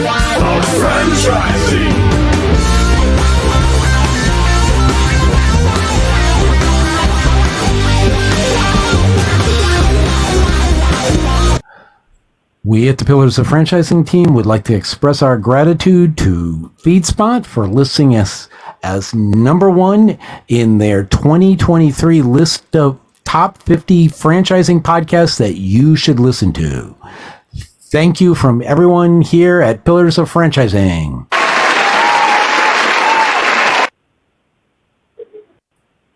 of franchising. We at the Pillars of Franchising team would like to express our gratitude to FeedSpot for listing us as number one in their 2023 list of top 50 franchising podcasts that you should listen to. Thank you from everyone here at Pillars of Franchising.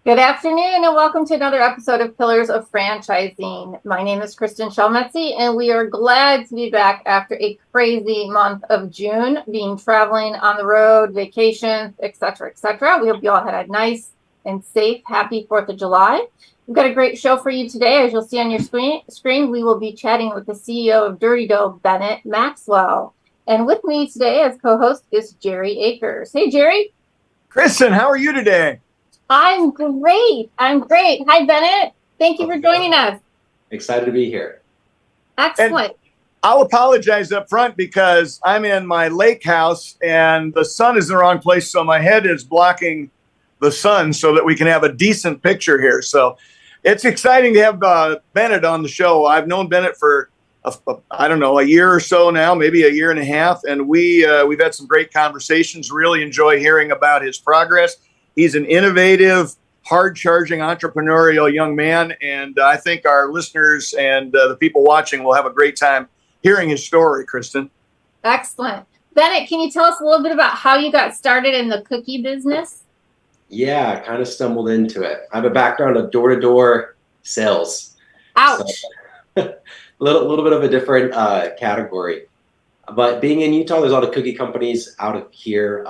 Good afternoon and welcome to another episode of Pillars of Franchising. My name is Kristin Selmeczy and we are glad to be back after a crazy month of June, being traveling on the road, vacations, etc., etc. We hope you all had a nice and safe, happy 4th of July. We've got a great show for you today. As you'll see on your screen, we will be chatting with the CEO of Dirty Dough, Bennett Maxwell. And with me today as co-host is Jerry Akers. Hey, Jerry. Kristin, how are you today? I'm great. Hi, Bennett. Thank you for joining us. Excited to be here. Excellent. And I'll apologize up front because I'm in my lake house and the sun is in the wrong place, so my head is blocking the sun so that we can have a decent picture here. So it's exciting to have Bennett on the show. I've known Bennett for, a year or so now, maybe a year and a half, and we've had some great conversations. Really enjoy hearing about his progress. He's an innovative, hard-charging, entrepreneurial young man, and I think our listeners and the people watching will have a great time hearing his story, Kristin. Excellent. Bennett, can you tell us a little bit about how you got started in the cookie business? Yeah, kind of stumbled into it. I have a background of door-to-door sales. Ouch. So, a little bit of a different category. But being in Utah, there's a lot of cookie companies out of here.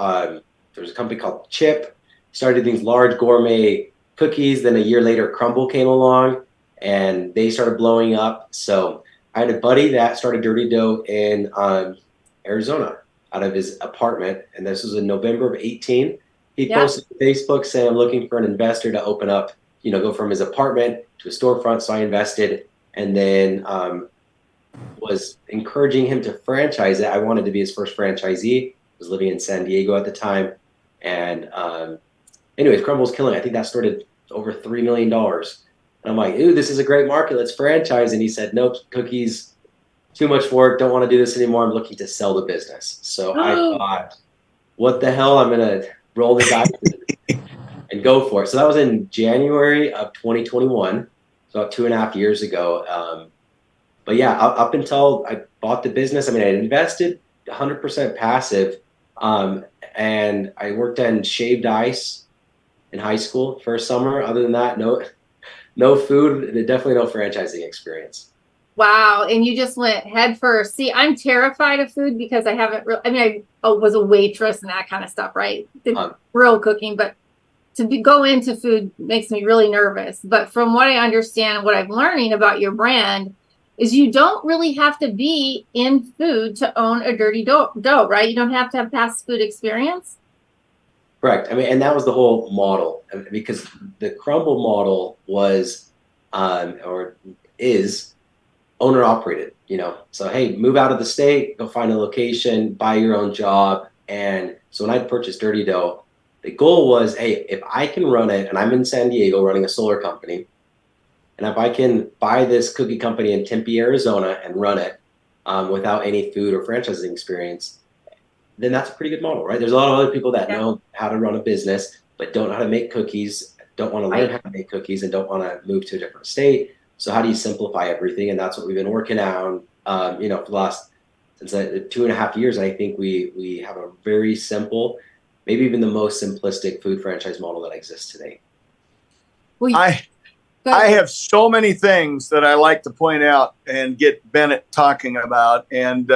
There's a company called Chip. Started these large gourmet cookies. Then a year later, Crumble came along and they started blowing up. So I had a buddy that started Dirty Dough in Arizona out of his apartment. And this was in November of 18. He posted on Facebook saying, I'm looking for an investor to open up, go from his apartment to a storefront. So I invested and then was encouraging him to franchise it. I wanted to be his first franchisee. I was living in San Diego at the time. And anyways, Crumble's killing it. I think that started over $3 million. And I'm like, ooh, this is a great market. Let's franchise. And he said, nope, cookies, too much work. Don't want to do this anymore. I'm looking to sell the business. So I thought, what the hell? I'm going to roll the dice and go for it. So that was in January of 2021, so about 2.5 years ago. But yeah, up until I bought the business, I invested 100% passive. And I worked on shaved ice in high school for a summer. Other than that, no food, definitely no franchising experience. Wow. And you just went head first. See, I'm terrified of food because I haven't I was a waitress and that kind of stuff, right? Real cooking, but to go into food makes me really nervous. But from what I understand, what I'm learning about your brand is you don't really have to be in food to own a Dirty Dough, right? You don't have to have past food experience. Correct. And that was the whole model, because the Crumble model was, or is, owner operated, So, hey, move out of the state, go find a location, buy your own job. And so when I purchased Dirty Dough, the goal was, hey, if I can run it, and I'm in San Diego running a solar company, and if I can buy this cookie company in Tempe, Arizona, and run it without any food or franchising experience, then that's a pretty good model, right? There's a lot of other people that know how to run a business, but don't know how to make cookies, don't want to learn how to make cookies, and don't want to move to a different state. So how do you simplify everything? And that's what we've been working on, for the last, since 2.5 years. I think we have a very simple, maybe even the most simplistic food franchise model that exists today. Well, I have so many things that I like to point out and get Bennett talking about. And,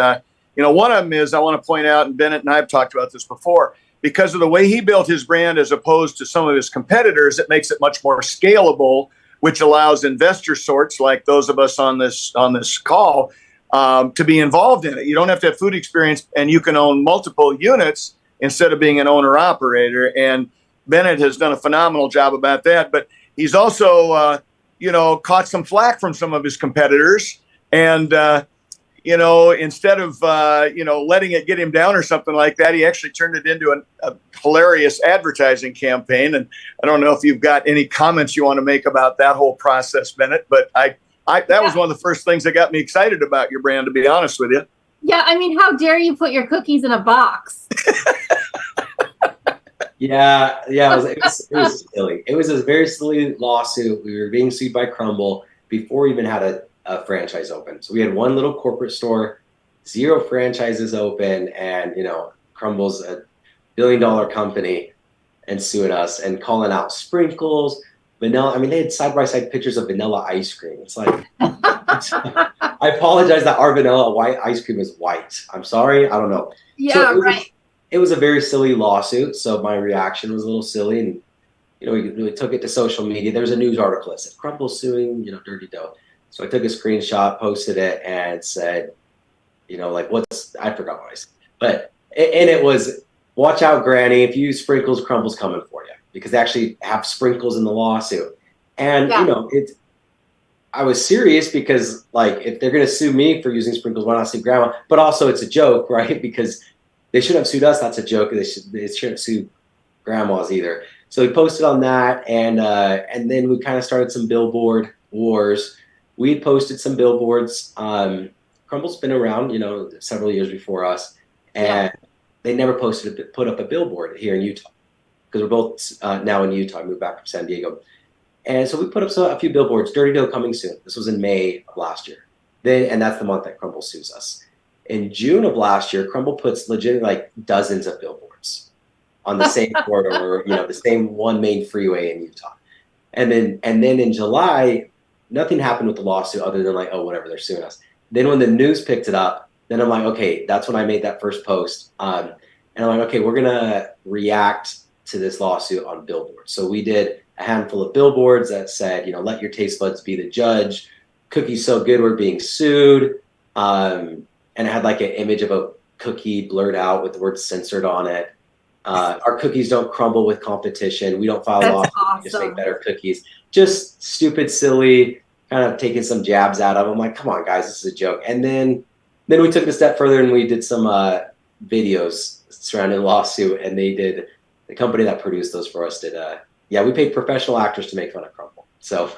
one of them is I want to point out, and Bennett and I have talked about this before, because of the way he built his brand as opposed to some of his competitors, it makes it much more scalable, which allows investor sorts like those of us on this call to be involved in it. You don't have to have food experience, and you can own multiple units instead of being an owner-operator. And Bennett has done a phenomenal job about that. But he's also, caught some flack from some of his competitors. And, instead of, letting it get him down or something like that, he actually turned it into a hilarious advertising campaign. And I don't know if you've got any comments you want to make about that whole process, Bennett, but that was one of the first things that got me excited about your brand, to be honest with you. Yeah, I mean, how dare you put your cookies in a box? Yeah, it was silly. It was a very silly lawsuit. We were being sued by Crumble before we even had a franchise open. So we had one little corporate store, 0 franchises open, and Crumble's a billion-dollar company and suing us and calling out sprinkles, vanilla. I mean, they had side-by-side pictures of vanilla ice cream. It's like, I apologize that our vanilla white ice cream is white. I'm sorry. I don't know. Yeah, right. It was a very silly lawsuit, so my reaction was a little silly, and we took it to social media. There was a news article that said Crumble suing, Dirty Dough. So I took a screenshot, posted it, and said, I forgot what I said, but it was, watch out, Granny. If you use sprinkles, Crumble's coming for you, because they actually have sprinkles in the lawsuit. And I was serious because, if they're going to sue me for using sprinkles, why not sue Grandma? But also, it's a joke, right? Because they shouldn't have sued us. That's a joke. They shouldn't sue grandmas either. So we posted on that, and then we kind of started some billboard wars. We had posted some billboards. Crumble's been around, several years before us, and they never put up a billboard here in Utah, because we're both now in Utah. I moved back from San Diego, and so we put up a few billboards. Dirty Dough coming soon. This was in May of last year. And that's the month that Crumble sues us. In June of last year, Crumble puts legit dozens of billboards on the same corridor, the same one main freeway in Utah. And then in July, nothing happened with the lawsuit other than whatever, they're suing us. Then when the news picked it up, then I'm like, okay, that's when I made that first post. And I'm like, okay, we're gonna react to this lawsuit on billboards. So we did a handful of billboards that said, let your taste buds be the judge. Cookies so good, we're being sued. And it had an image of a cookie blurred out with the word censored on it. Our cookies don't crumble with competition. We don't file lawsuits. Awesome. We just make better cookies. Just stupid, silly, kind of taking some jabs at them. I'm like, come on, guys, this is a joke. And then we took it a step further and we did some videos surrounding the lawsuit. And the company that produced those for us we paid professional actors to make fun of Crumble. So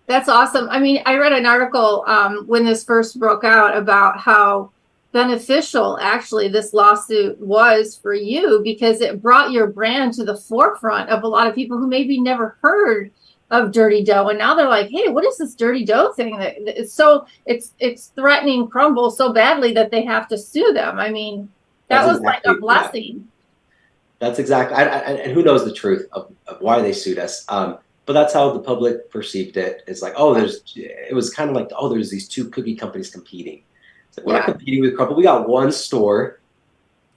that's awesome. I mean, I read an article when this first broke out about how beneficial actually this lawsuit was for you, because it brought your brand to the forefront of a lot of people who maybe never heard of Dirty Dough, and now they're like, hey, what is this Dirty Dough thing that it's threatening Crumble so badly that they have to sue them? I mean, that was exactly, a blessing. Yeah. That's exactly, and who knows the truth of why they sued us. But that's how the public perceived it. It's like, it was kind of like, there's these two cookie companies competing. We're not competing with Crumble. We got one store,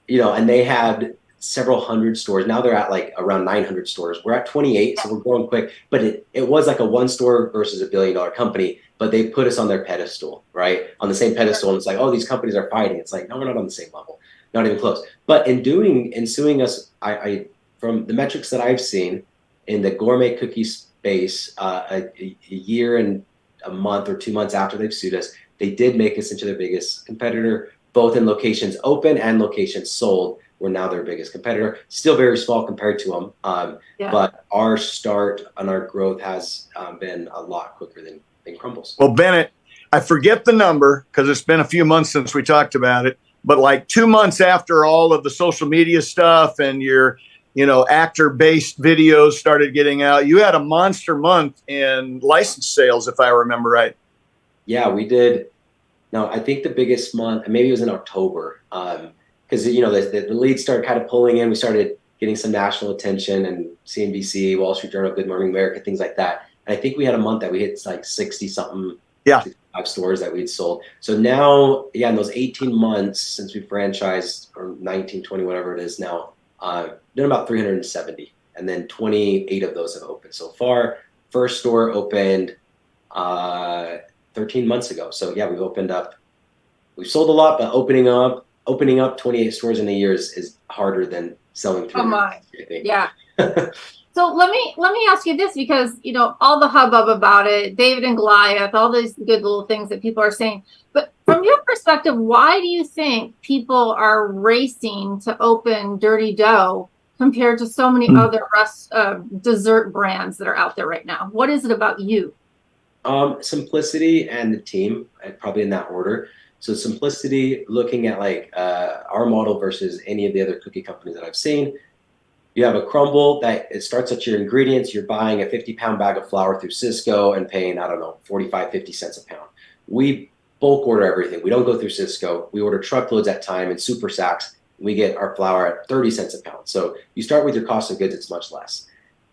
and they had several hundred stores. Now they're at around 900 stores. We're at 28, so we're growing quick. But it was a one store versus $1 billion company, but they put us on their pedestal, right? On the same pedestal. And it's like, these companies are fighting. It's like, no, we're not on the same level. Not even close. But in suing us, I from the metrics that I've seen in the gourmet cookie space, a year and a month or 2 months after they've sued us, they did make us into their biggest competitor, both in locations open and locations sold. We're now their biggest competitor. Still very small compared to them, but our start and our growth has been a lot quicker than Crumble's. Well, Bennett, I forget the number because it's been a few months since we talked about it, but 2 months after all of the social media stuff and your actor-based videos started getting out, you had a monster month in license sales, if I remember right. Yeah, we did. No, I think the biggest month, maybe it was in October, because the leads started kind of pulling in. We started getting some national attention, and CNBC, Wall Street Journal, Good Morning America, things like that. And I think we had a month that we hit 60-something, 65 stores that we'd sold. So now, in those 18 months since we franchised, or 19, 20, whatever it is now, done about 370, and then 28 of those have opened so far. First store opened 13 months ago. So we've opened up. We've sold a lot, but opening up 28 stores in a year is harder than selling through. Oh my! Yeah. So So let me ask you this, because all the hubbub about it, David and Goliath, all these good little things that people are saying. But from your perspective, why do you think people are racing to open Dirty Dough compared to so many other dessert brands that are out there right now? What is it about you? Simplicity and the team, probably in that order. So simplicity, looking at like our model versus any of the other cookie companies that I've seen. You have a crumble that it starts at your ingredients. You're buying a 50-pound bag of flour through Cisco and paying, I don't know, 45, 50 cents a pound. We bulk order everything. We don't go through Cisco. We order truckloads at time in super sacks. We get our flour at 30 cents a pound. So you start with your cost of goods, it's much less.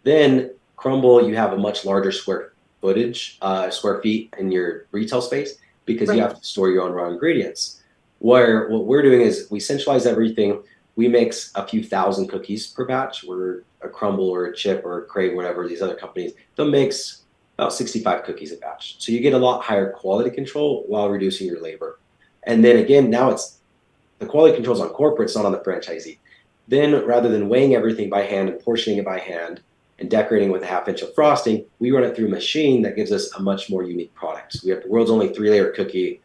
Then crumble, you have a much larger square feet in your retail space because you have to store your own raw ingredients. Where what we're doing is we centralize everything. We mix a few thousand cookies per batch. We're a crumble or a chip or a crave, whatever, these other companies, they'll mix about 65 cookies a batch. So you get a lot higher quality control while reducing your labor. And then again, now it's the quality control's on corporate, it's not on the franchisee. Then rather than weighing everything by hand and portioning it by hand and decorating with a half-inch of frosting, we run it through a machine that gives us a much more unique product. So we have the world's only 3-layer cookie,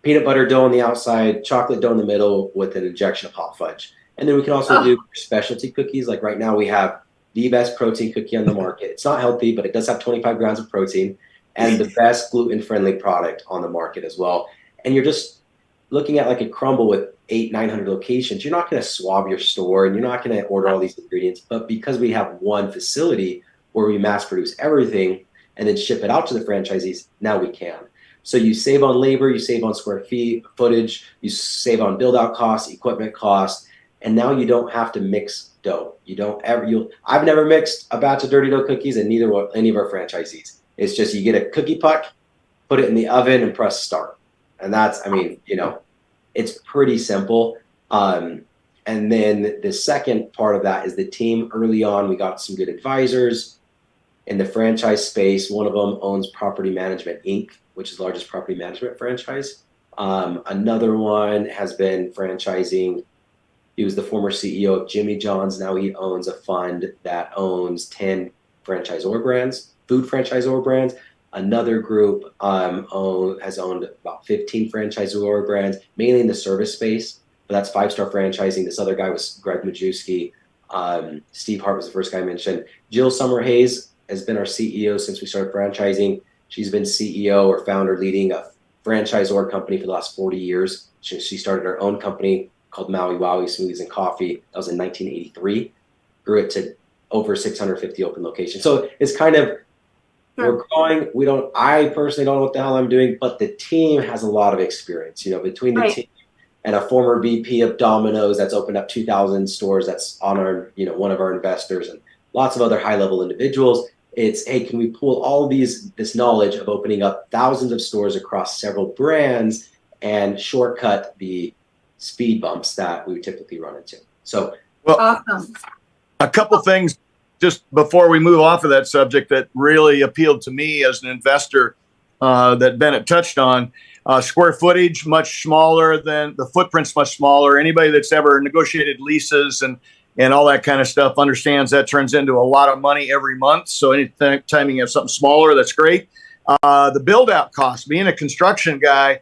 peanut butter dough on the outside, chocolate dough in the middle with an injection of hot fudge. And then we can also do specialty cookies. Like right now we have the best protein cookie on the market. It's not healthy, but it does have 25 grams of protein and the best gluten-friendly product on the market as well. And you're just looking at like a crumble with 800-900 locations. You're not going to swab your store and you're not going to order all these ingredients. But because we have one facility where we mass produce everything and then ship it out to the franchisees, now we can. So you save on labor, you save on square feet, footage, you save on build-out costs, equipment costs. And now you don't have to mix dough. I've never mixed a batch of Dirty Dough cookies, and neither will any of our franchisees. It's just you get a cookie puck, put it in the oven, and press start. And that's, it's pretty simple. And then the second part of that is the team. Early on, we got some good advisors in the franchise space. One of them owns Property Management Inc., which is the largest property management franchise. Another one has been franchising. He was the former CEO of Jimmy John's. Now he owns a fund that owns 10 franchisor brands, food franchisor brands. Another group has owned about 15 franchisor brands, mainly in the service space. But that's 5-star franchising. This other guy was Greg Majewski. Steve Hart was the first guy I mentioned. Jill Summerhays has been our CEO since we started franchising. She's been CEO or founder leading a franchisor company for the last 40 years. She started her own company called Maui Wowie Smoothies and Coffee. That was in 1983. Grew it to over 650 open locations. So it's kind of, we're growing. I personally don't know what the hell I'm doing, but the team has a lot of experience, between the team and a former VP of Domino's that's opened up 2,000 stores. That's on our, one of our investors and lots of other high-level individuals. It's, hey, can we pull all this knowledge of opening up thousands of stores across several brands and shortcut the speed bumps that we would typically run into. So, awesome. A couple things just before we move off of that subject that really appealed to me as an investor that Bennett touched on. Square footage, much smaller than the footprint's much smaller. Anybody that's ever negotiated leases and all that kind of stuff understands that turns into a lot of money every month. So anytime you have something smaller, that's great. The build out cost, being a construction guy,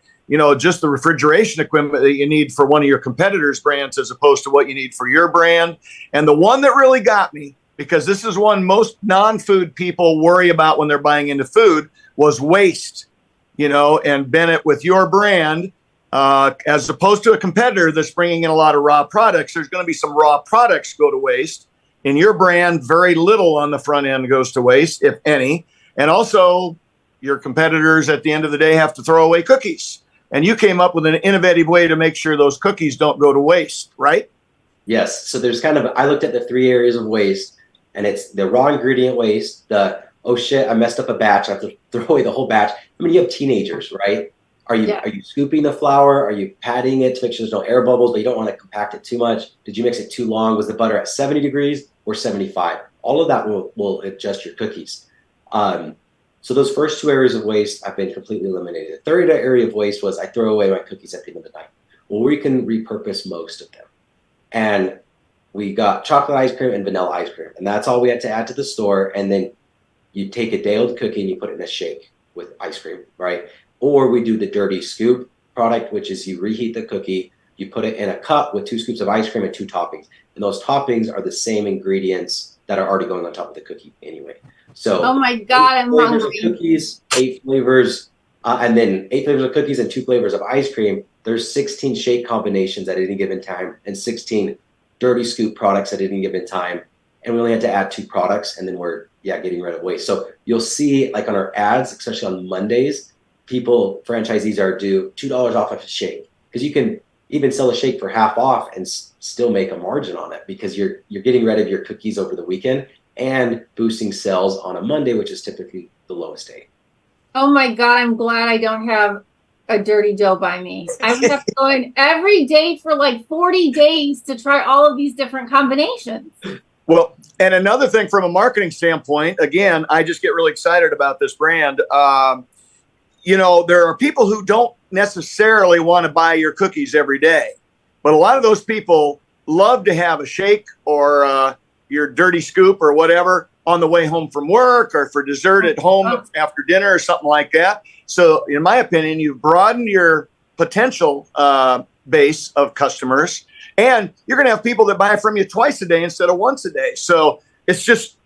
just the refrigeration equipment that you need for one of your competitors' brands as opposed to what you need for your brand. And the one that really got me, because this is one most non-food people worry about when they're buying into food, was waste. And Bennett, with your brand, as opposed to a competitor that's bringing in a lot of raw products, there's going to be some raw products go to waste. In your brand, very little on the front end goes to waste, if any. And also, your competitors at the end of the day have to throw away cookies. And you came up with an innovative way to make sure those cookies don't go to waste, right? Yes. So there's I looked at the 3 areas of waste, and it's the raw ingredient waste, the, oh shit, I messed up a batch, I have to throw away the whole batch. You have teenagers, right? Are you scooping the flour? Are you patting it to make sure there's no air bubbles, but you don't want to compact it too much? Did you mix it too long? Was the butter at 70 degrees or 75? All of that will adjust your cookies. So those first 2 areas of waste have been completely eliminated. The third area of waste was I throw away my cookies at the end of the night. Well, we can repurpose most of them. And we got chocolate ice cream and vanilla ice cream, and that's all we had to add to the store. And then you take a day-old cookie and you put it in a shake with ice cream, right? Or we do the dirty scoop product, which is you reheat the cookie, you put it in a cup with 2 scoops of ice cream and 2 toppings. And those toppings are the same ingredients that are already going on top of the cookie anyway. So oh my God, I'm hungry. Cookies, 8 flavors, and then 8 flavors of cookies and 2 flavors of ice cream. There's 16 shake combinations at any given time and 16 dirty scoop products at any given time. And we only had to add 2 products, and then we're getting rid of waste. So you'll see, like on our ads, especially on Mondays, franchisees are due $2 off of a shake, because you can even sell a shake for half off and still make a margin on it, because you're getting rid of your cookies over the weekend and boosting sales on a Monday, which is typically the lowest day. Oh my God, I'm glad I don't have a dirty dough by me. I would have to go in every day for like 40 days to try all of these different combinations. Well, and another thing from a marketing standpoint, again, I just get really excited about this brand. You know, there are people who don't necessarily want to buy your cookies every day, but a lot of those people love to have a shake or your dirty scoop or whatever on the way home from work or for dessert at home after dinner or something like that. So in my opinion, you've broadened your potential base of customers, and you're going to have people that buy from you twice a day instead of once a day. So it's just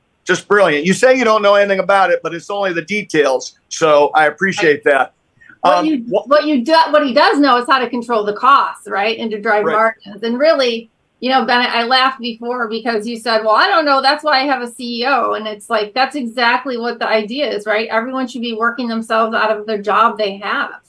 brilliant. You say you don't know anything about it, but it's only the details. So I appreciate that. What he does know is how to control the costs, right? And to drive margins. And really, you know, Bennett, I laughed before because you said, well, I don't know. That's why I have a CEO. And it's like, that's exactly what the idea is, right? Everyone should be working themselves out of their job they have.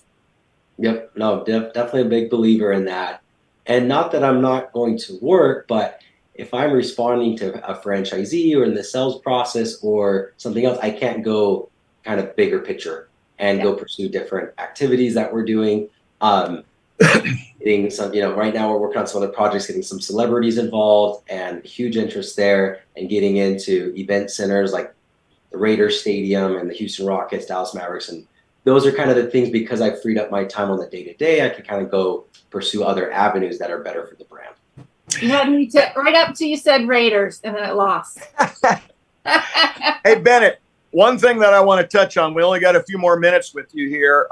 Yep. No, definitely a big believer in that. And not that I'm not going to work, but if I'm responding to a franchisee or in the sales process or something else, I can't go kind of bigger picture and go pursue different activities that we're doing. Getting some, you know, right now we're working on some other projects, getting some celebrities involved, and huge interest there, and getting into event centers like the Raiders Stadium and the Houston Rockets, Dallas Mavericks. And those are kind of the things, because I've freed up my time on the day-to-day, I can kind of go pursue other avenues that are better for the brand. You had me to, right up to you said Raiders, and then it lost. Hey, Bennett, one thing that I want to touch on, we only got a few more minutes with you here,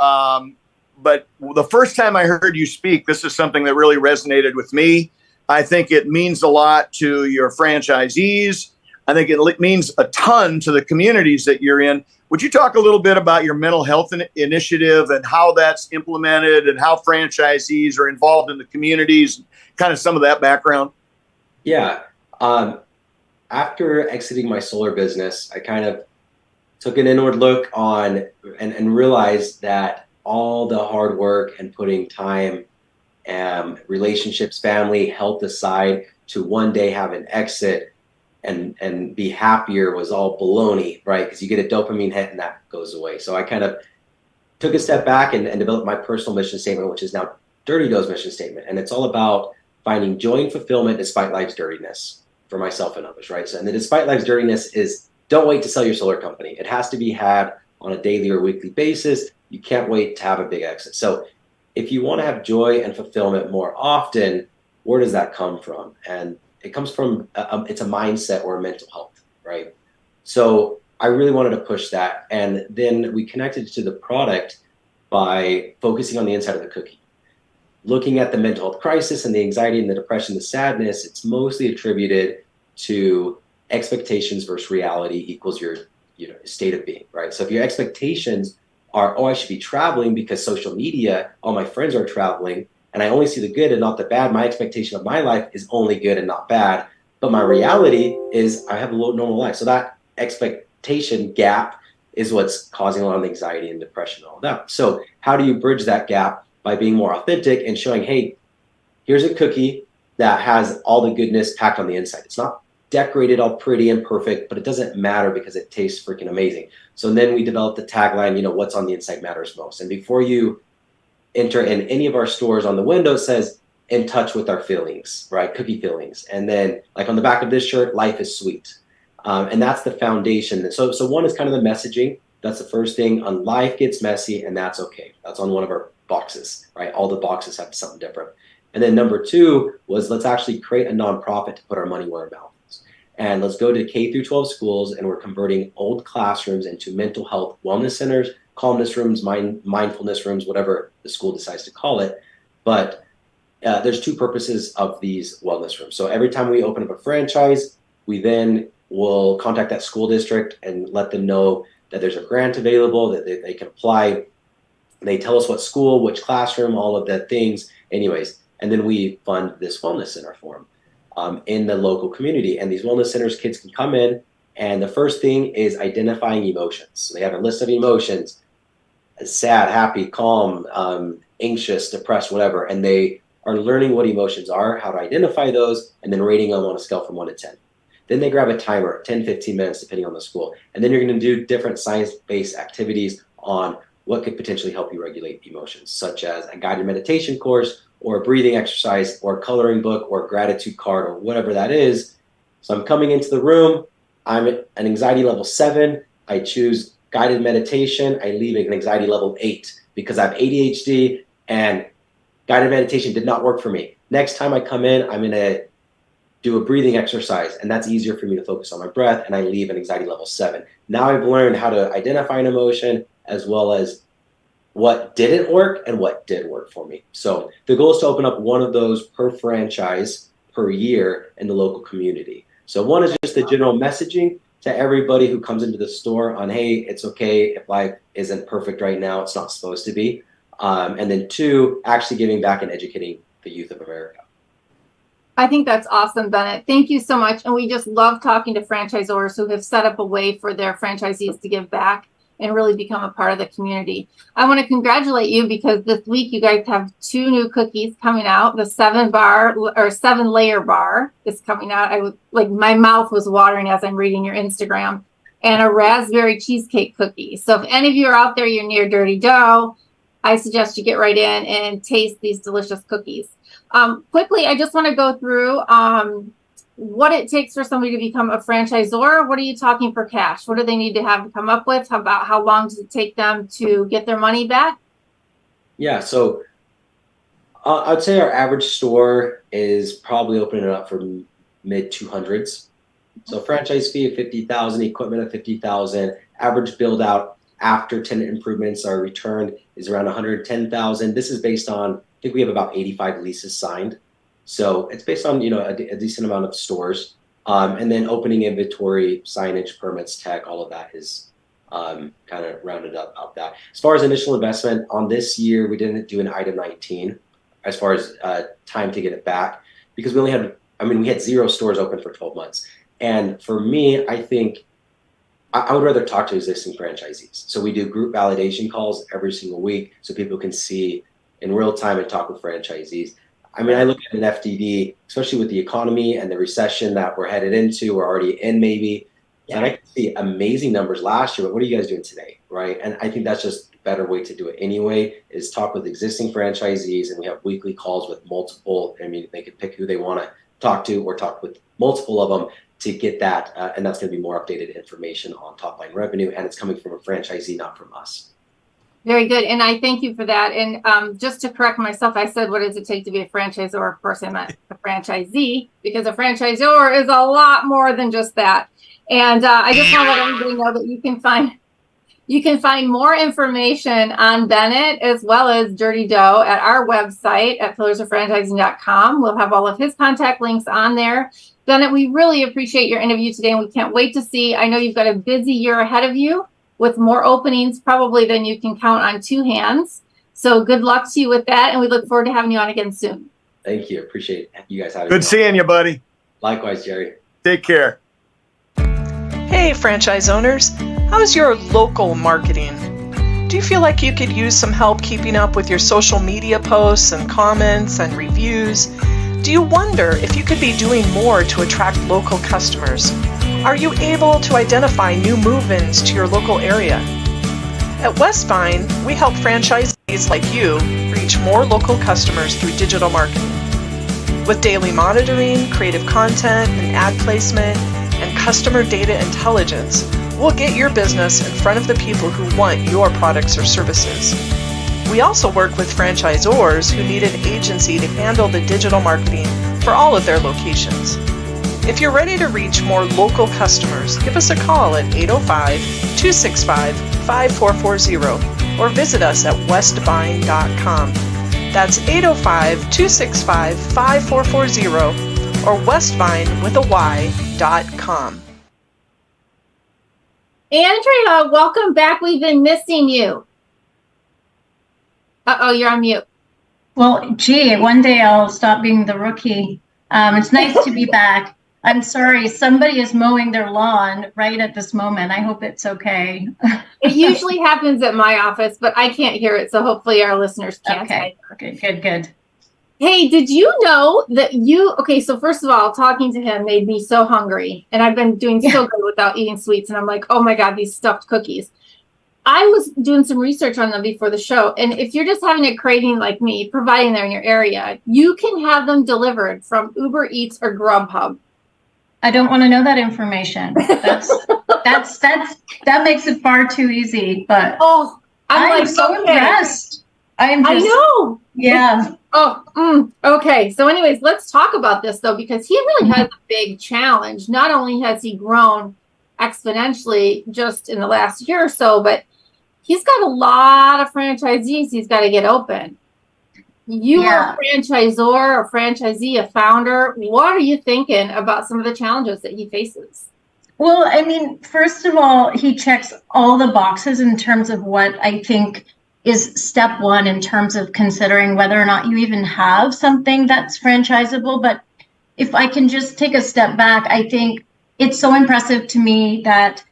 but the first time I heard you speak, this is something that really resonated with me. I think it means a lot to your franchisees. I think it means a ton to the communities that you're in. Would you talk a little bit about your mental health initiative and how that's implemented and how franchisees are involved in the communities, kind of some of that background? Yeah. After exiting my solar business, I kind of took an inward look on and realized that all the hard work and putting time, relationships, family, health aside to one day have an exit and be happier was all baloney, right? Because you get a dopamine hit and that goes away. So I kind of took a step back and developed my personal mission statement, which is now Dirty Dough's mission statement. And it's all about finding joy and fulfillment despite life's dirtiness for myself and others, right? So, and the despite life's dirtiness is, don't wait to sell your solar company. It has to be had on a daily or weekly basis. You can't wait to have a big exit. So if you want to have joy and fulfillment more often, where does that come from? And it comes from, it's a mindset or a mental health, right? So I really wanted to push that. And then we connected to the product by focusing on the inside of the cookie. Looking at the mental health crisis and the anxiety and the depression, the sadness, it's mostly attributed to expectations versus reality equals your state of being, right? So if your expectations are, oh, I should be traveling because social media, all my friends are traveling, and I only see the good and not the bad. My expectation of my life is only good and not bad. But my reality is I have a low normal life. So that expectation gap is what's causing a lot of anxiety and depression and all that. So how do you bridge that gap? By being more authentic and showing, hey, here's a cookie that has all the goodness packed on the inside. It's not decorated all pretty and perfect, but it doesn't matter because it tastes freaking amazing. So then we developed the tagline, what's on the inside matters most. And before you enter in any of our stores, on the window it says, in touch with our feelings, right? Cookie feelings. And then like on the back of this shirt, life is sweet. And that's the foundation. So one is kind of the messaging. That's the first thing. On life gets messy and that's okay. That's on one of our boxes, right? All the boxes have something different. And then number 2 was let's actually create a nonprofit to put our money where our mouth is. And let's go to K through 12 schools, and we're converting old classrooms into mental health wellness centers, calmness rooms, mindfulness rooms, whatever the school decides to call it. But there's 2 purposes of these wellness rooms. So every time we open up a franchise, we then will contact that school district and let them know that there's a grant available, that they can apply. They tell us what school, which classroom, all of that things. Anyways, and then we fund this wellness center for them in the local community. And these wellness centers, kids can come in, and the first thing is identifying emotions. So they have a list of emotions: sad, happy, calm, anxious, depressed, whatever. And they are learning what emotions are, how to identify those, and then rating them on a scale from 1 to 10. Then they grab a timer, 10, 15 minutes, depending on the school. And then you're going to do different science-based activities on what could potentially help you regulate emotions, such as a guided meditation course, or a breathing exercise, or a coloring book, or a gratitude card, or whatever that is. So I'm coming into the room. I'm at an anxiety level 7. I choose guided meditation. I leave at an anxiety level 8 because I have ADHD, and guided meditation did not work for me. Next time I come in, I'm going to do a breathing exercise, and that's easier for me to focus on my breath, and I leave an anxiety level 7. Now I've learned how to identify an emotion, as well as what didn't work and what did work for me. So the goal is to open up one of those per franchise per year in the local community. So one is just the general messaging to everybody who comes into the store on, hey, it's okay if life isn't perfect right now, it's not supposed to be. And then 2, actually giving back and educating the youth of America. I think that's awesome, Bennett. Thank you so much. And we just love talking to franchisors who have set up a way for their franchisees to give back and really become a part of the community. I want to congratulate you because this week you guys have 2 new cookies coming out. The 7-layer bar is coming out. My mouth was watering as I'm reading your Instagram. And a raspberry cheesecake cookie. So if any of you are out there, you're near Dirty Dough, I suggest you get right in and taste these delicious cookies. Quickly, I just want to go through what it takes for somebody to become a franchisor. What are you talking for cash? What do they need to have to come up with? How long does it take them to get their money back? Yeah, so I'd say our average store is probably opening up for mid 200s. So franchise fee of $50,000, equipment of $50,000, average build out after tenant improvements are returned is around $110,000. This is based on, I think we have about 85 leases signed. So it's based on, a decent amount of stores. And then opening inventory, signage, permits, tech, all of that is kind of rounded up out that. As far as initial investment on this year, we didn't do an item 19 as far as time to get it back because we had 0 stores open for 12 months. And for me, I think I would rather talk to existing franchisees. So we do group validation calls every single week so people can see in real time and talk with franchisees. I look at an FDD, especially with the economy and the recession that we're headed into, we're already in maybe. Yeah. And I can see amazing numbers last year, but what are you guys doing today, right? And I think that's just a better way to do it anyway, is talk with existing franchisees, and we have weekly calls with multiple. They can pick who they want to talk to or talk with multiple of them to get that, and that's going to be more updated information on top line revenue, and it's coming from a franchisee, not from us. Very good. And I thank you for that. And just to correct myself, I said, what does it take to be a franchisor? Of course, I meant a franchisee, because a franchisor is a lot more than just that. And I just want to let everybody know that you can find more information on Bennett as well as Dirty Dough at our website at pillarsoffranchising.com. We'll have all of his contact links on there. Bennett, we really appreciate your interview today, and we can't wait to see. I know you've got a busy year ahead of you with more openings probably than you can count on 2 hands. So good luck to you with that, and we look forward to having you on again soon. Thank you. Appreciate you guys having me. Good seeing you, buddy. Likewise, Jerry. Take care. Hey, franchise owners. How's your local marketing? Do you feel like you could use some help keeping up with your social media posts and comments and reviews? Do you wonder if you could be doing more to attract local customers? Are you able to identify new move-ins to your local area? At Westvine, we help franchisees like you reach more local customers through digital marketing. With daily monitoring, creative content, and ad placement, and customer data intelligence, we'll get your business in front of the people who want your products or services. We also work with franchisors who need an agency to handle the digital marketing for all of their locations. If you're ready to reach more local customers, give us a call at 805-265-5440 or visit us at westvine.com. That's 805-265-5440 or westvine.com. Andrea, welcome back. We've been missing you. Uh-oh, you're on mute. Well, gee, one day I'll stop being the rookie. It's nice to be back. I'm sorry, somebody is mowing their lawn right at this moment. I hope it's okay. It usually happens at my office, but I can't hear it, so hopefully our listeners can. Okay, good. Hey, did you know that so first of all, talking to him made me so hungry, and I've been doing so good without eating sweets, and I'm like, oh my God, these stuffed cookies. I was doing some research on them before the show, and if you're just having a craving like me, providing they're in your area, you can have them delivered from Uber Eats or Grubhub. I don't want to know that information. That makes it far too easy. But I'm like so impressed. I know. Yeah. Okay. So, anyways, let's talk about this though, because he really has a big challenge. Not only has he grown exponentially just in the last year or so, but he's got a lot of franchisees he's got to get open. You are a franchisor, a franchisee, a founder. What are you thinking about some of the challenges that he faces? Well, I mean, first of all, he checks all the boxes in terms of what I think is step one in terms of considering whether or not you even have something that's franchisable. But if I can just take a step back, I think it's so impressive to me that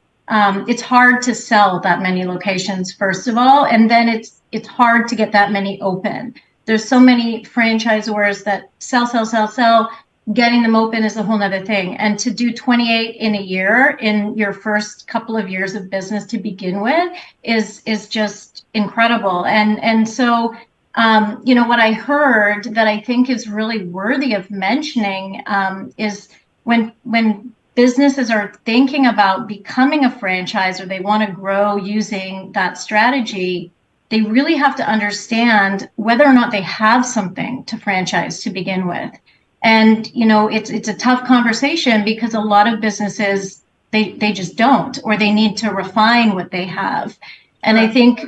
it's hard to sell that many locations, first of all, and then it's hard to get that many open. There's so many franchisors that sell. Getting them open is a whole nother thing. And to do 28 in a year in your first couple of years of business to begin with is just incredible. And so, what I heard that I think is really worthy of mentioning is when businesses are thinking about becoming a franchise or they want to grow using that strategy, they really have to understand whether or not they have something to franchise to begin with. And, it's a tough conversation because a lot of businesses, they just don't, or they need to refine what they have. And I think,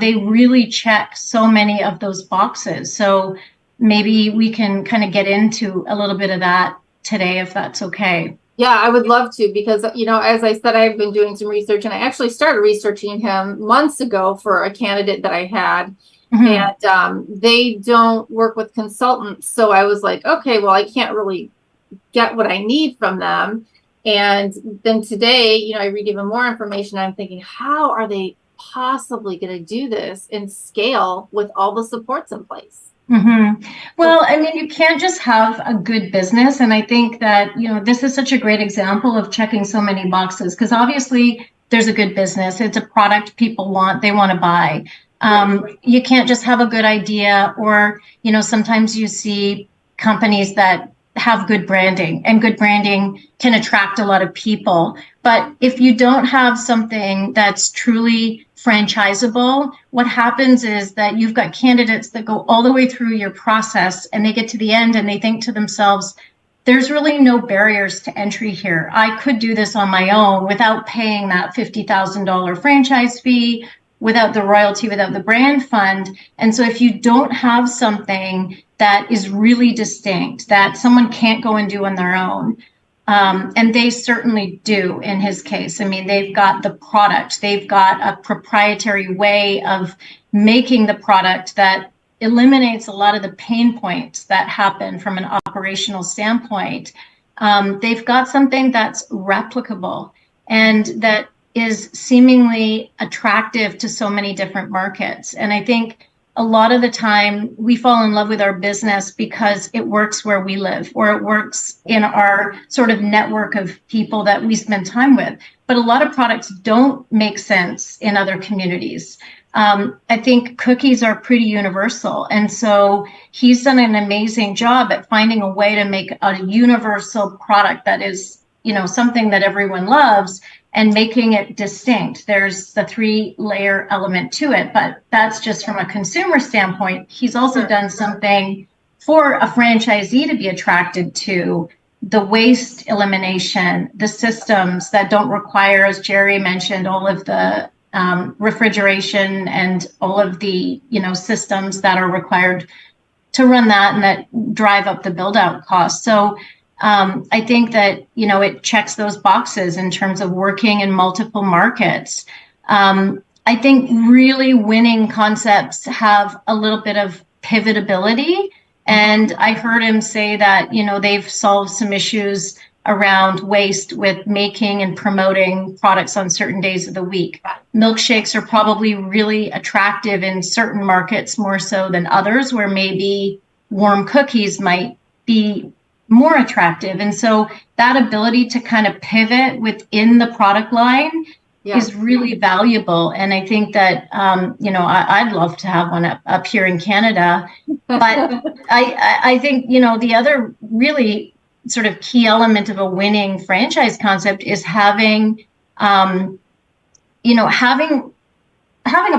they really check so many of those boxes. So maybe we can kind of get into a little bit of that today, if that's okay. Yeah, I would love to, because, as I said, I've been doing some research, and I actually started researching him months ago for a candidate that I had. Mm-hmm. And they don't work with consultants. So I was like, okay, well, I can't really get what I need from them. And then today, I read even more information. I'm thinking, how are they possibly going to do this and scale with all the supports in place? Mm-hmm. Well, I mean, you can't just have a good business. And I think that, this is such a great example of checking so many boxes, because obviously there's a good business. It's a product people want, they want to buy. You can't just have a good idea, or, sometimes you see companies that have good branding, and good branding can attract a lot of people. But if you don't have something that's truly franchisable, what happens is that you've got candidates that go all the way through your process and they get to the end and they think to themselves, there's really no barriers to entry here. I could do this on my own without paying that $50,000 franchise fee, without the royalty, without the brand fund. And so if you don't have something that is really distinct, that someone can't go and do on their own, and they certainly do in his case. I mean, they've got the product, they've got a proprietary way of making the product that eliminates a lot of the pain points that happen from an operational standpoint. They've got something that's replicable and that is seemingly attractive to so many different markets. And I think a lot of the time we fall in love with our business because it works where we live, or it works in our sort of network of people that we spend time with. But a lot of products don't make sense in other communities. I think cookies are pretty universal. And so he's done an amazing job at finding a way to make a universal product that is something that everyone loves and making it distinct. There's the 3-layer element to it, but that's just from a consumer standpoint. He's also done something for a franchisee to be attracted to: the waste elimination, the systems that don't require, as Jerry mentioned, all of the refrigeration and all of the, systems that are required to run that and that drive up the build out cost. So I think that, it checks those boxes in terms of working in multiple markets. I think really winning concepts have a little bit of pivotability. And I heard him say that, they've solved some issues around waste with making and promoting products on certain days of the week. Milkshakes are probably really attractive in certain markets more so than others, where maybe warm cookies might be more attractive. And so that ability to kind of pivot within the product line is really valuable. And I think that, I'd love to have one up here in Canada. But I think, the other really sort of key element of a winning franchise concept is having a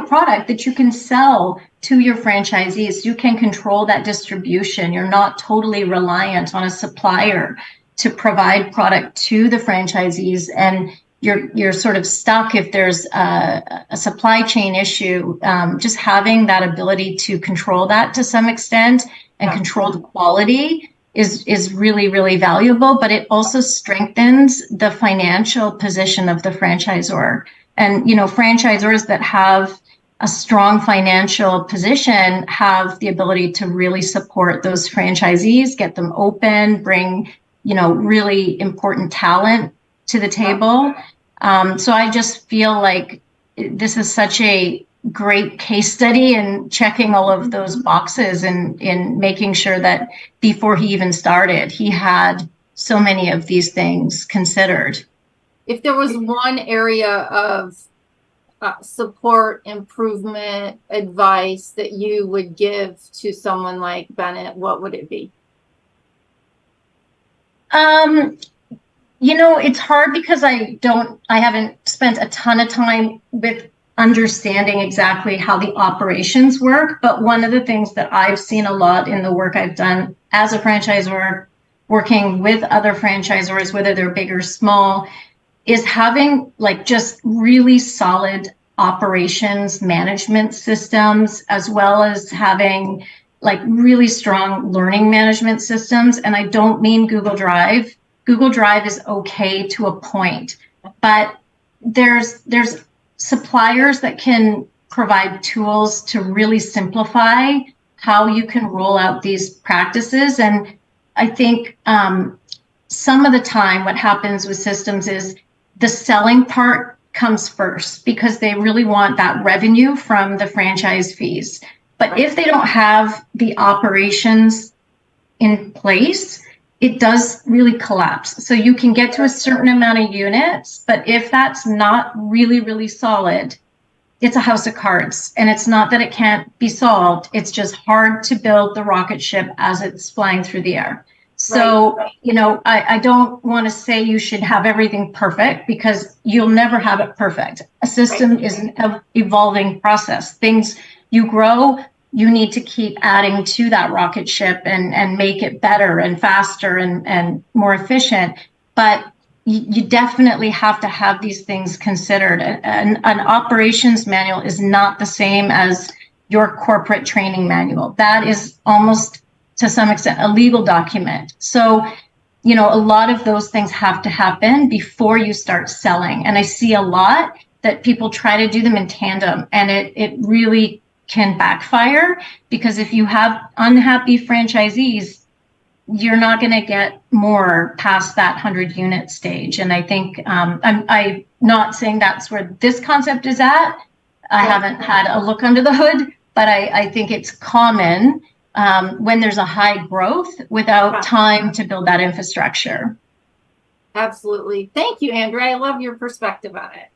product that you can sell to your franchisees. You can control that distribution. You're not totally reliant on a supplier to provide product to the franchisees, and you're sort of stuck if there's a supply chain issue. Just having that ability to control that to some extent and control the quality is really, really valuable, but it also strengthens the financial position of the franchisor. And, franchisors that have a strong financial position have the ability to really support those franchisees, get them open, bring, really important talent to the table. So I just feel like this is such a great case study in checking all of those boxes and in making sure that before he even started, he had so many of these things considered. If there was one area of support, improvement, advice that you would give to someone like Bennett, what would it be? It's hard because I haven't spent a ton of time with understanding exactly how the operations work. But one of the things that I've seen a lot in the work I've done as a franchisor, working with other franchisors, whether they're big or small, is having just really solid operations management systems, as well as having really strong learning management systems. And I don't mean Google Drive. Google Drive is okay to a point, but there's suppliers that can provide tools to really simplify how you can roll out these practices. And I think some of the time what happens with systems is the selling part comes first because they really want that revenue from the franchise fees. But if they don't have the operations in place, it does really collapse. So you can get to a certain amount of units, but if that's not really, really solid, it's a house of cards. And it's not that it can't be solved. It's just hard to build the rocket ship as it's flying through the air. So, I don't want to say you should have everything perfect, because you'll never have it perfect. A system is an evolving process. Things you grow, you need to keep adding to that rocket ship and make it better and faster and more efficient. But you definitely have to have these things considered. An operations manual is not the same as your corporate training manual. That is almost, to some extent, a legal document. So, a lot of those things have to happen before you start selling. And I see a lot that people try to do them in tandem, and it really can backfire, because if you have unhappy franchisees, you're not going to get more past that 100 unit stage. And I think I'm not saying that's where this concept is at. I haven't had a look under the hood, but I think it's common when there's a high growth without time to build that infrastructure. Absolutely. Thank you, Andrea. I love your perspective on it.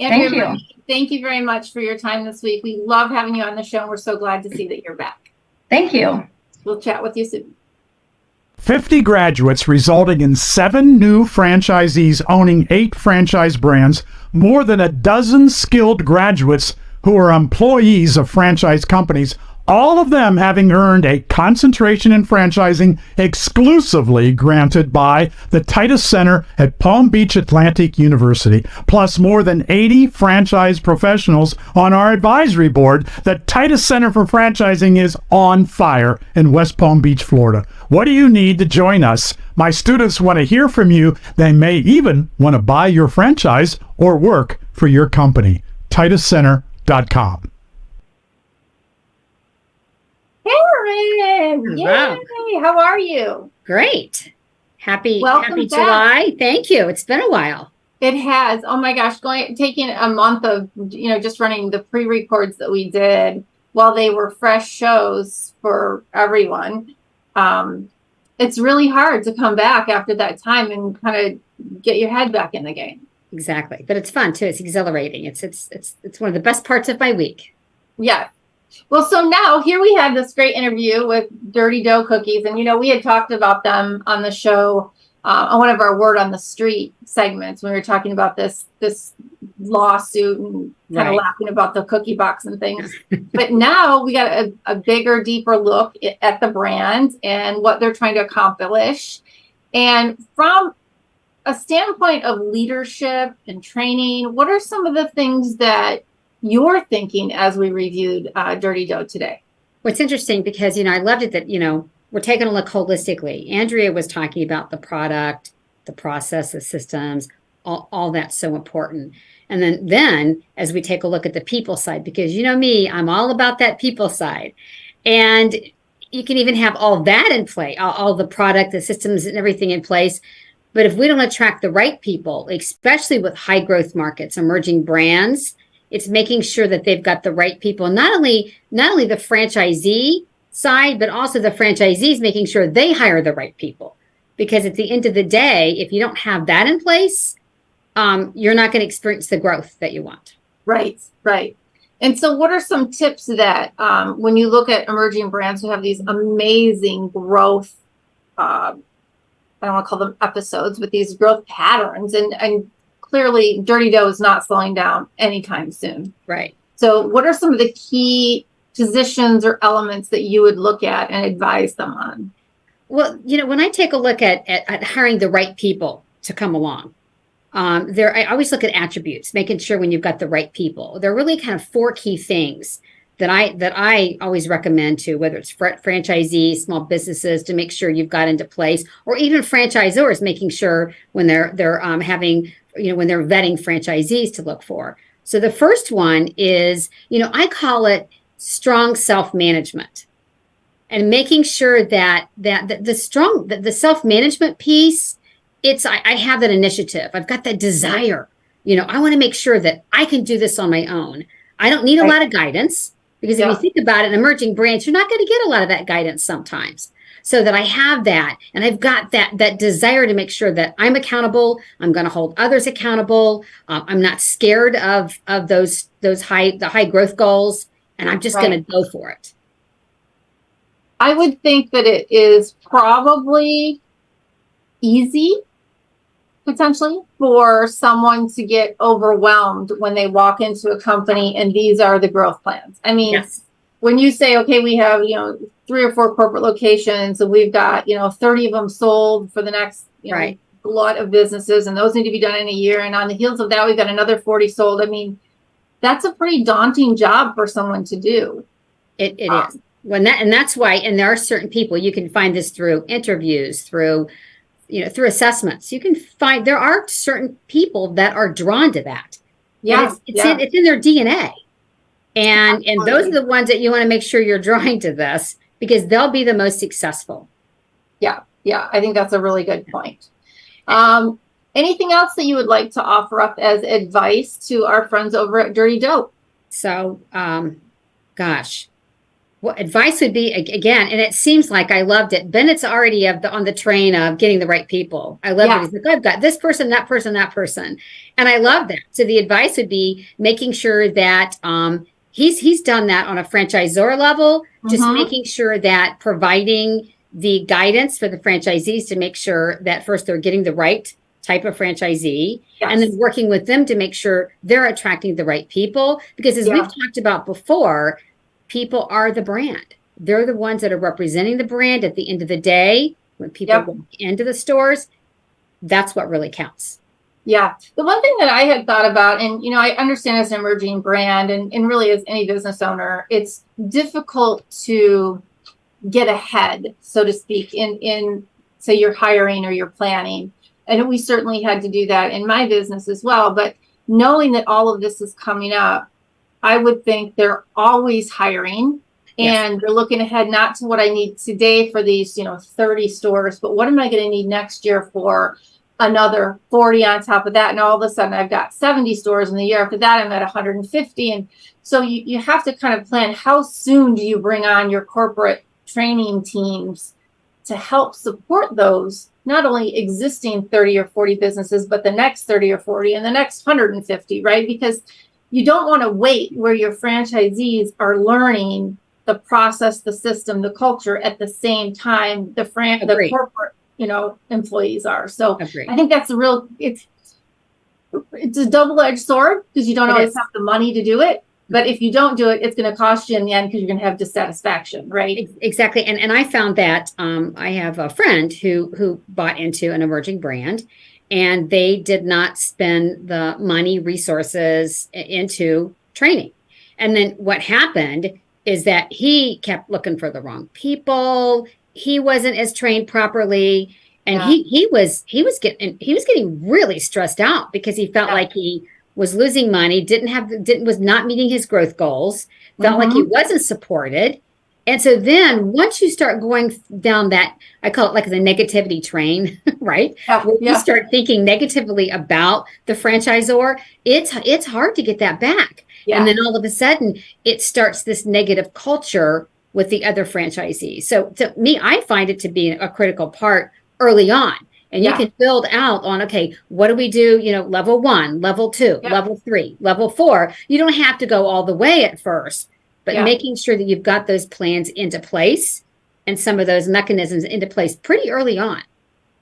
Andrea, thank you very much for your time this week. We love having you on the show, and we're so glad to see that you're back. Thank you. We'll chat with you soon. 50 graduates resulting in 7 new franchisees owning 8 franchise brands, more than a dozen skilled graduates who are employees of franchise companies, all of them having earned a concentration in franchising exclusively granted by the Titus Center at Palm Beach Atlantic University, plus more than 80 franchise professionals on our advisory board. The Titus Center for Franchising is on fire in West Palm Beach, Florida. What do you need to join us? My students want to hear from you. They may even want to buy your franchise or work for your company. TitusCenter.com. Karen, Wow. yay! How are you? Great. Happy Welcome back. July. Thank you. It's been a while. It has. Oh my gosh, taking a month of just running the pre-records that we did while they were fresh shows for everyone. It's really hard to come back after that time and kind of get your head back in the game. Exactly. But it's fun too. It's exhilarating. It's one of the best parts of my week. Yeah. Well, so now here we have this great interview with Dirty Dough Cookies. And, we had talked about them on the show on one of our Word on the Street segments when we were talking about this lawsuit and kind of laughing about the cookie box and things. But now we got a bigger, deeper look at the brand and what they're trying to accomplish. And from a standpoint of leadership and training, what are some of the things that you're thinking as we reviewed Dirty Dough today? Well, it's interesting because, I loved it that, we're taking a look holistically. Andrea was talking about the product, the process, the systems, all that's so important. And then as we take a look at the people side, because me, I'm all about that people side. And you can even have all that in play, all the product, the systems and everything in place. But if we don't attract the right people, especially with high growth markets, emerging brands, it's making sure that they've got the right people, not only the franchisee side, but also the franchisees making sure they hire the right people. Because at the end of the day, if you don't have that in place, you're not going to experience the growth that you want. Right. And so what are some tips that when you look at emerging brands who have these amazing growth, I don't want to call them episodes, but these growth patterns, and clearly Dirty Dough is not slowing down anytime soon. Right. So what are some of the key positions or elements that you would look at and advise them on? Well, when I take a look at hiring the right people to come along, I always look at attributes, making sure when you've got the right people. There are really kind of 4 key things that I always recommend to, whether it's franchisees, small businesses, to make sure you've got into place, or even franchisors, making sure when they're having, when they're vetting franchisees to look for. So the first one is, I call it strong self-management, and making sure that the self-management piece, I have that initiative. I've got that desire. I want to make sure that I can do this on my own. I don't need a lot of guidance, because if you think about it, emerging brands, you're not going to get a lot of that guidance sometimes. So that I have that, and I've got that desire to make sure that I'm accountable. I'm going to hold others accountable. I'm not scared of the high growth goals, and I'm just going to go for it. I would think that it is probably easy, potentially, for someone to get overwhelmed when they walk into a company and these are the growth plans. I mean, when you say, okay, we have, 3 or 4 corporate locations, and we've got, 30 of them sold for the next, lot of businesses, and those need to be done in a year. And on the heels of that, we've got another 40 sold. I mean, that's a pretty daunting job for someone to do. It is. And that's why, and there are certain people, you can find this through interviews, through assessments. You can find there are certain people that are drawn to that. Yeah. It's in their DNA. And those are the ones that you want to make sure you're drawing to this, because they'll be the most successful. Yeah. I think that's a really good point. Anything else that you would like to offer up as advice to our friends over at Dirty Dough? So, what advice would be, again, and it seems like I loved it. Bennett's already on the train of getting the right people. I love it. He's like, I've got this person, that person, that person. And I love that. So the advice would be making sure that he's done that on a franchisor level, just making sure that providing the guidance for the franchisees to make sure that first they're getting the right type of franchisee, and then working with them to make sure they're attracting the right people. Because as we've talked about before, people are the brand. They're the ones that are representing the brand at the end of the day. When people walk into the stores, that's what really counts. Yeah. The one thing that I had thought about, and, I understand as an emerging brand and really as any business owner, it's difficult to get ahead, so to speak, in say you're hiring or you're planning. And we certainly had to do that in my business as well. But knowing that all of this is coming up, I would think they're always hiring and they're looking ahead, not to what I need today for these, 30 stores, but what am I going to need next year for another 40 on top of that? And all of a sudden I've got 70 stores, and the year after that I'm at 150. And so you have to kind of plan, how soon do you bring on your corporate training teams to help support those, not only existing 30 or 40 businesses, but the next 30 or 40 and the next 150, right? Because you don't want to wait where your franchisees are learning the process, the system, the culture at the same time the corporate, employees are. So I think that's it's a double-edged sword, because you don't always have the money to do it. But if you don't do it, it's going to cost you in the end, because you're going to have dissatisfaction, right? Exactly. And I found that I have a friend who bought into an emerging brand, and they did not spend the money, resources into training. And then what happened is that he kept looking for the wrong people. He wasn't as trained properly. And he was getting really stressed out, because he felt like he was losing money, was not meeting his growth goals, felt like he wasn't supported. And so then once you start going down that, I call it like the negativity train, right? Where you start thinking negatively about the franchisor, it's hard to get that back. And then all of a sudden it starts this negative culture with the other franchisees. So to me, I find it to be a critical part early on. And you can build out on, okay, what do we do? Level 1, level 2, level 3, level 4. You don't have to go all the way at first, but making sure that you've got those plans into place and some of those mechanisms into place pretty early on.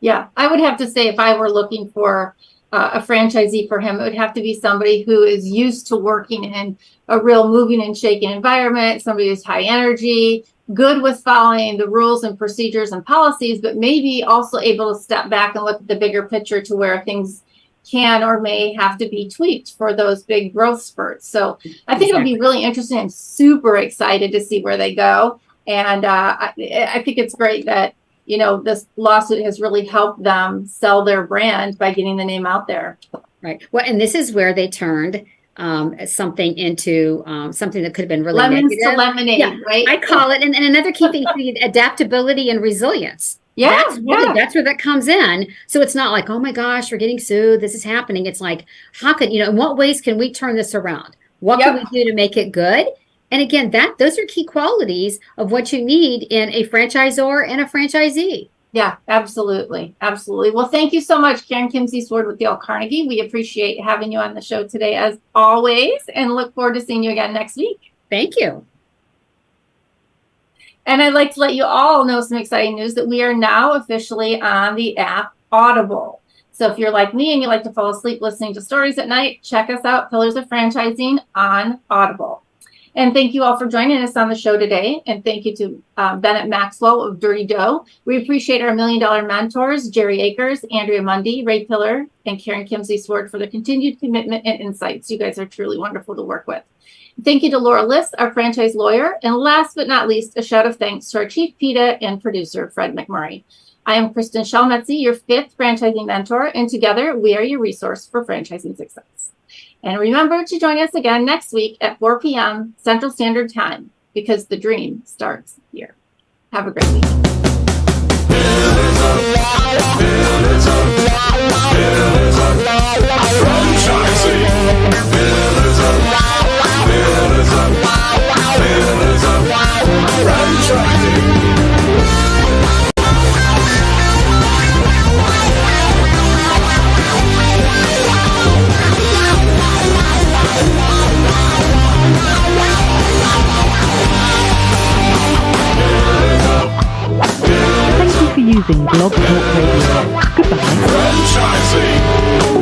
Yeah, I would have to say, if I were looking for a franchisee for him, it would have to be somebody who is used to working in a real moving and shaking environment, somebody who's high energy, good with following the rules and procedures and policies, but maybe also able to step back and look at the bigger picture to where things can or may have to be tweaked for those big growth spurts. So I think it'll be really interesting. I'm super excited to see where they go. And I think it's great that, this lawsuit has really helped them sell their brand by getting the name out there. Right. Well, and this is where they turned something into something that could have been really lemons negative. to lemonade, right? I call it, and another key thing, adaptability and resilience. That's where that comes in. So it's not like, oh my gosh, we're getting sued, this is happening. It's like, how can, in what ways can we turn this around? What can we do to make it good? And again, those are key qualities of what you need in a franchisor and a franchisee. Yeah, absolutely. Absolutely. Well, thank you so much, Karen Kimsey Sword with Dale Carnegie. We appreciate having you on the show today, as always, and look forward to seeing you again next week. Thank you. And I'd like to let you all know some exciting news that we are now officially on the app Audible. So if you're like me and you like to fall asleep listening to stories at night, check us out, Pillars of Franchising on Audible. And thank you all for joining us on the show today. And thank you to Bennett Maxwell of Dirty Dough. We appreciate our $1 Million mentors, Jerry Akers, Andrea Mundy, Ray Pillar, and Karen Kimsey Sword for their continued commitment and insights. You guys are truly wonderful to work with. Thank you to Laura List, our franchise lawyer. And last but not least, a shout of thanks to our chief PITA and producer, Fred McMurray. I am Kristin Selmeczy, your 5th franchising mentor, and together we are your resource for franchising success. And remember to join us again next week at 4 p.m. Central Standard Time, because the dream starts here. Have a great week. Franchising. using Blog Talk Radio. Goodbye. Franchising.